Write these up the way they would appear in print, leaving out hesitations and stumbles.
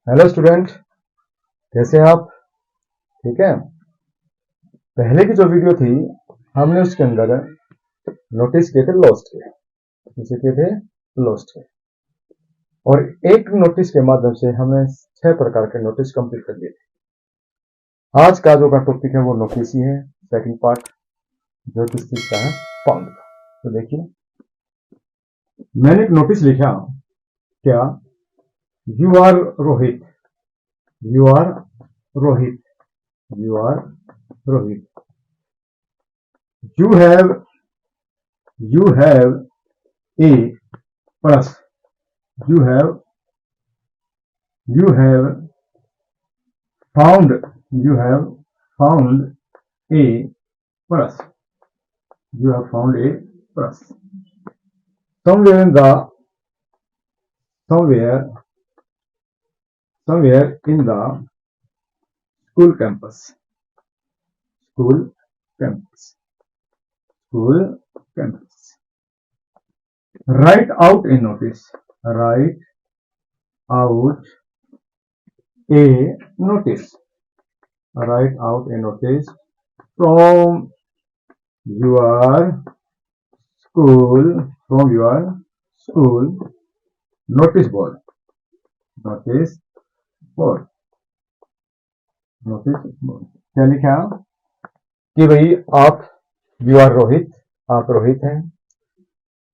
Hello student, कैसे हैं आप? ठीक है। पहले की जो वीडियो थी हमने उसके अंदर नोटिस किए थे लॉस्ट के। किसे किए थे? लॉस्ट के। और एक नोटिस के माध्यम से हमने 6 प्रकार के नोटिस कंप्लीट कर दिए थे। आज का जो का टॉपिक है वो नोटिस ही है, सेकंड पार्ट, जो किस चीज का है? फाउंड का। तो देखिए, मैंने एक नोटिस लिखा, क्या? You are Rohit, you are Rohit, you are Rohit, you have a plus, you have found a plus, you have found a plus somewhere in the school campus, school campus. Write out a notice, write out a notice, write out a notice from your school notice board, notice board, notice board. क्या लिखा कि भाई आप, you are Rohit, आप रोहित हैं।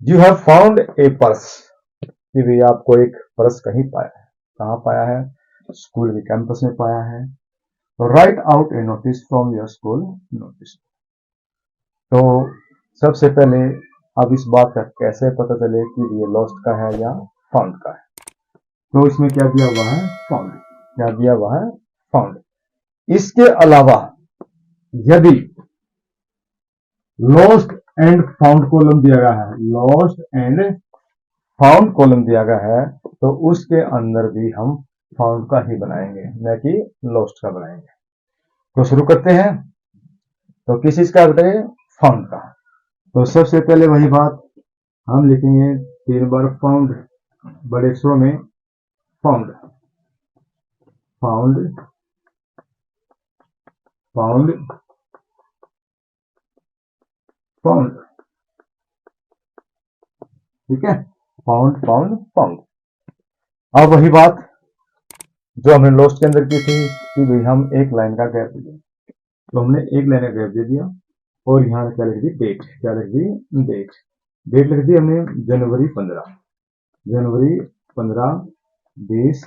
You have found a purse, कि भाई आपको एक पर्स कहीं पाया है। कहाँ पाया है? स्कूल के कैंपस में पाया है। तो right out A notice from your school notice. तो सबसे पहले अब इस बात का कैसे पता चले कि ये लॉस्ट का है या फाउंड का है? तो इसमें क्या दिया हुआ है? फाउंड। क्या दिया हुआ है? फाउंड। इसके अलावा यदि लॉस्ट एंड फाउंड कॉलम दिया गया है, लॉस्ट एंड फाउंड कॉलम दिया गया है, तो उसके अंदर भी हम फाउंड का ही बनाएंगे, न कि लॉस्ट का बनाएंगे। तो शुरू करते हैं। तो किस चीज का बताइए? फाउंड का। तो सबसे पहले वही बात, हम लिखेंगे 3 बार फाउंड, बड़े अक्षरों में फाउंड, फाउंड, फाउंड, फाउंड। ठीक है, फाउंड फाउंड फाउंड। अब वही बात जो हमने लॉस्ट के अंदर की थी कि भाई हम एक लाइन का गैप दे दें। तो हमने एक लाइन का गैप दे दिया और यहाँ क्या लिख दी? डेट। क्या लिख दी? डेट। डेट लिख दी हमने जनवरी 15, जनवरी 15 20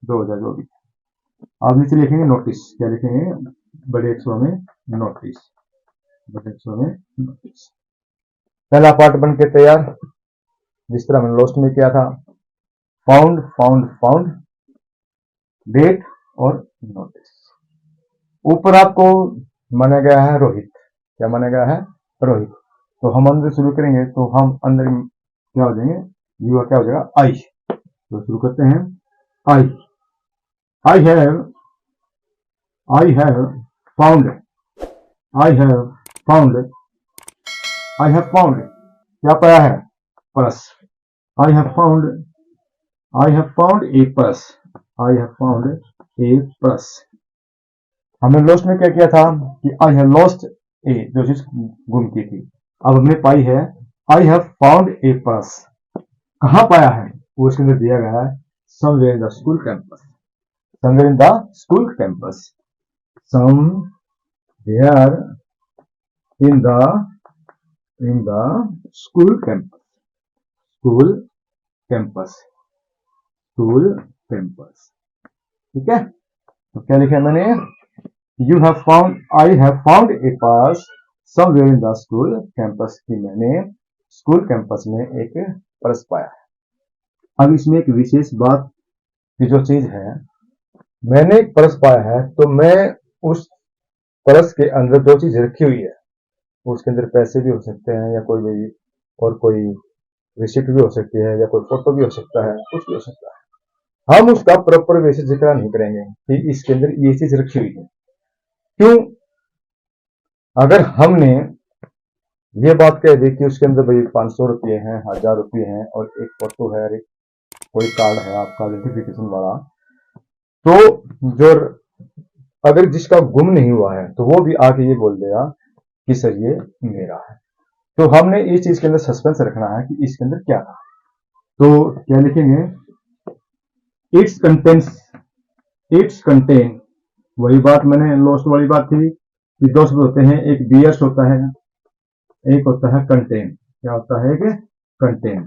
2024। अब नीचे लिखेंगे नोटिस। क्या लिखेंगे? बड़े अक्षरों में नोटिस, बड़े अक्षरों में नोटिस। पहला पार्ट बन के तैयार, जिस तरह हमने लॉस्ट में किया था। फाउंड फाउंड फाउंड, डेट और नोटिस। ऊपर आपको माना गया है रोहित। क्या माना गया है? रोहित। तो हम अंदर शुरू करेंगे तो हम अंदर क्या हो जाएंगे? यू क्या हो जाएगा? आई। तो शुरू करते हैं। I, I have found, I have found, I have found. क्या पाया है? Purse. I have found a purse, I have found a purse. हमने लॉस्ट में क्या किया था कि आई हैव लॉस्ट ए, जो चीज गुम की थी। अब हमने पाई है आई हैव फाउंड ए पर्स। कहां पाया है? वो इसके अंदर दिया गया है somewhere in the school campus, somewhere in the school campus, somewhere in the school campus, school campus, school campus. ठीक है। तो क्या लिखा मैंने? You have found, I have found a purse somewhere in the school campus, की मैंने school campus में एक पर्स पाया है। अब इसमें एक विशेष बात की जो चीज है, मैंने एक पर्स पाया है तो मैं उस पर्स के अंदर जो चीज रखी हुई है, उसके अंदर पैसे भी हो सकते हैं या कोई भी और कोई रिसिप्ट भी हो सकती है या कोई फोटो भी हो सकता है, कुछ भी हो सकता है। हम उसका प्रॉपर वे से जिक्र नहीं करेंगे कि इसके अंदर ये चीज रखी हुई है। क्यों? अगर हमने ये बात कह दी कि उसके अंदर भाई 500 रुपये हैं, 1000 रुपये हैं और एक फोटो है, कोई कार्ड है आपका आइडेंटिफिकेशन वाला, तो जो अगर जिसका गुम नहीं हुआ है तो वो भी आके ये बोल देगा कि सर ये मेरा है। तो हमने इस चीज के अंदर सस्पेंस रखना है कि इसके अंदर क्या था। तो क्या लिखेंगे, इट्स कंटेन, वही बात मैंने लॉस्ट वाली बात थी कि दो शब्द होते हैं, एक बियर्स होता है, एक होता है कंटेन। क्या होता है, एक कंटेन।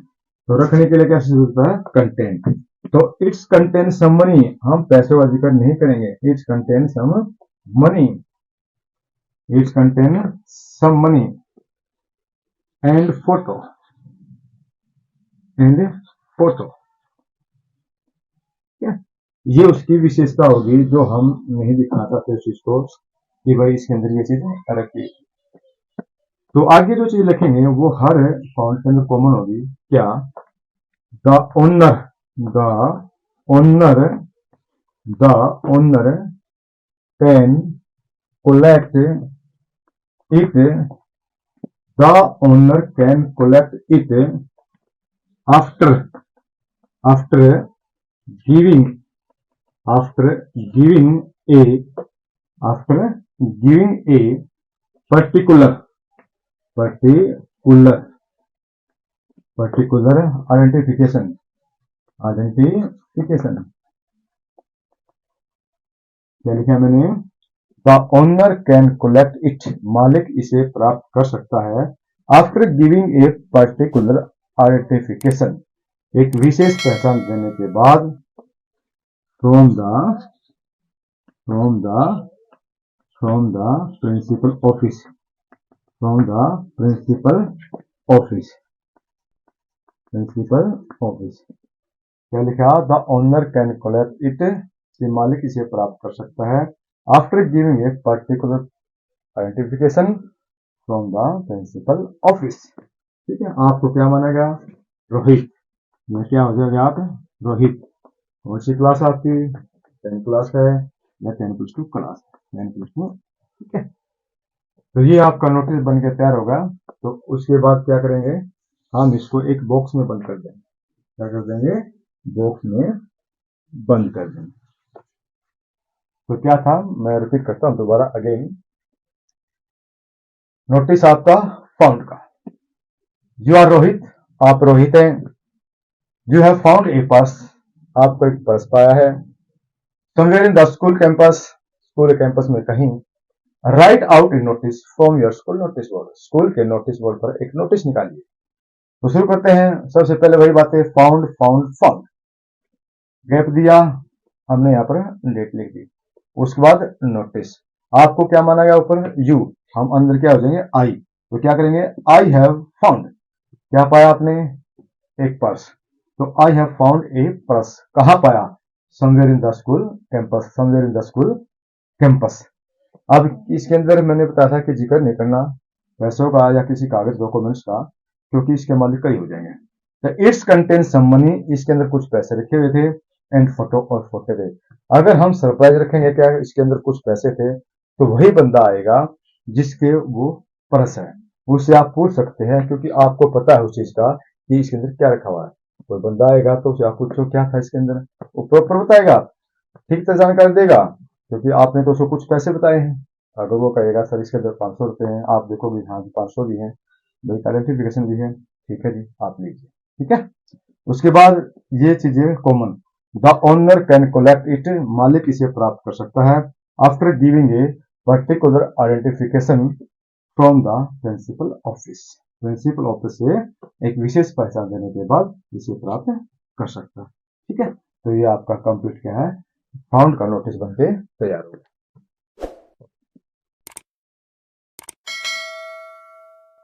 तो रखने के लिए क्या होता है, कंटेन। तो इट्स कंटेन सम मनी, हम पैसों का जिक्र नहीं करेंगे, it's contain some money, it's contain some money and photo, and photo. ये उसकी विशेषता होगी जो हम नहीं दिखाना चाहते उस चीज को कि भाई इसके अंदर ये चीज रखी। तो आगे जो चीज लिखेंगे वो हर फाउंड के अंदर कॉमन होगी। क्या, the owner, the owner, the owner can collect it, the owner can collect it after, after giving, after giving a, after giving a particular, particular, particular identification, identification। क्या लिखा है मैंने, the owner can collect it, मालिक इसे प्राप्त कर सकता है, after giving a particular identification, एक विशेष पहचान देने के बाद, from the, from the, from the principal office, from the principal office, principal office. क्या लिखा, the owner can collect it, मालिक इसे प्राप्त कर सकता है, after giving a particular identification from the principal office. ठीक है, आपको क्या मानेगा, रोहित, मैं क्या हो जाएगा आप, रोहित। कौन सी क्लास आपकी, 10 क्लास है या 10+2 क्लास, 10+2। ठीक है, तो ये आपका नोटिस बन के तैयार होगा। तो उसके बाद क्या करेंगे, हम इसको एक बॉक्स में बंद कर देंगे। क्या कर देंगे, बॉक्स में बंद कर देंगे। तो क्या था, मैं रिपीट करता हूं दोबारा अगेन। नोटिस आपका फाउंड का, यू आर रोहित, आप रोहित हैं, you have found a purse, आपको एक पर्स पाया है, somewhere in the school campus, school campus में कहीं, right out in notice from your school notice board, school के नोटिस बोर्ड पर एक नोटिस निकालिए। तो शुरू करते हैं, सबसे पहले वही बात है, फाउंड फाउंड फाउंड, गैप दिया, हमने यहाँ पर डेट लिख दी, उसके बाद नोटिस, आपको क्या माना गया ऊपर, यू, हम अंदर क्या हो जाएंगे, आई, तो क्या करेंगे, आई हैव फाउंड, क्या पाया आपने, एक पर्स, तो आई हैव फाउंड ए पर्स, कहां पाया, somewhere in the school campus, somewhere in the school campus. अब इसके अंदर मैंने बताया था कि जिक्र नहीं करना पैसों का या किसी कागज डॉक्यूमेंट्स का, क्योंकि इसके मालिक कई हो जाएंगे। तो इट्स कंटेन सम मनी, इसके अंदर कुछ पैसे रखे हुए थे, एंड फोटो, और फोटो थे। अगर हम सरप्राइज रखेंगे क्या इसके अंदर कुछ पैसे थे, तो वही बंदा आएगा जिसके वो पर्स है, उससे आप पूछ सकते हैं, क्योंकि आपको पता है उस चीज का कि इसके अंदर क्या रखा हुआ है। कोई बंदा आएगा तो उसे आप पूछो क्या था इसके अंदर, वो प्रॉपर बताएगा, ठीक से जानकारी देगा, क्योंकि आपने तो उसको कुछ पैसे बताए हैं। अगर वो कहेगा सर इसके अंदर 500 रुपए हैं, आप देखोगे हाँ जी 500 भी है, भाई आइडेंटिफिकेशन भी है, ठीक है जी आप लीजिए। ठीक है, उसके बाद ये चीजें common, the owner can collect it, मालिक इसे प्राप्त कर सकता है, after giving a particular identification from the principal office, principal office से एक विशेष पहचान देने के बाद इसे प्राप्त कर सकता है। ठीक है, तो ये आपका कंप्लीट क्या है, फाउंड का नोटिस बनके तैयार हो गया।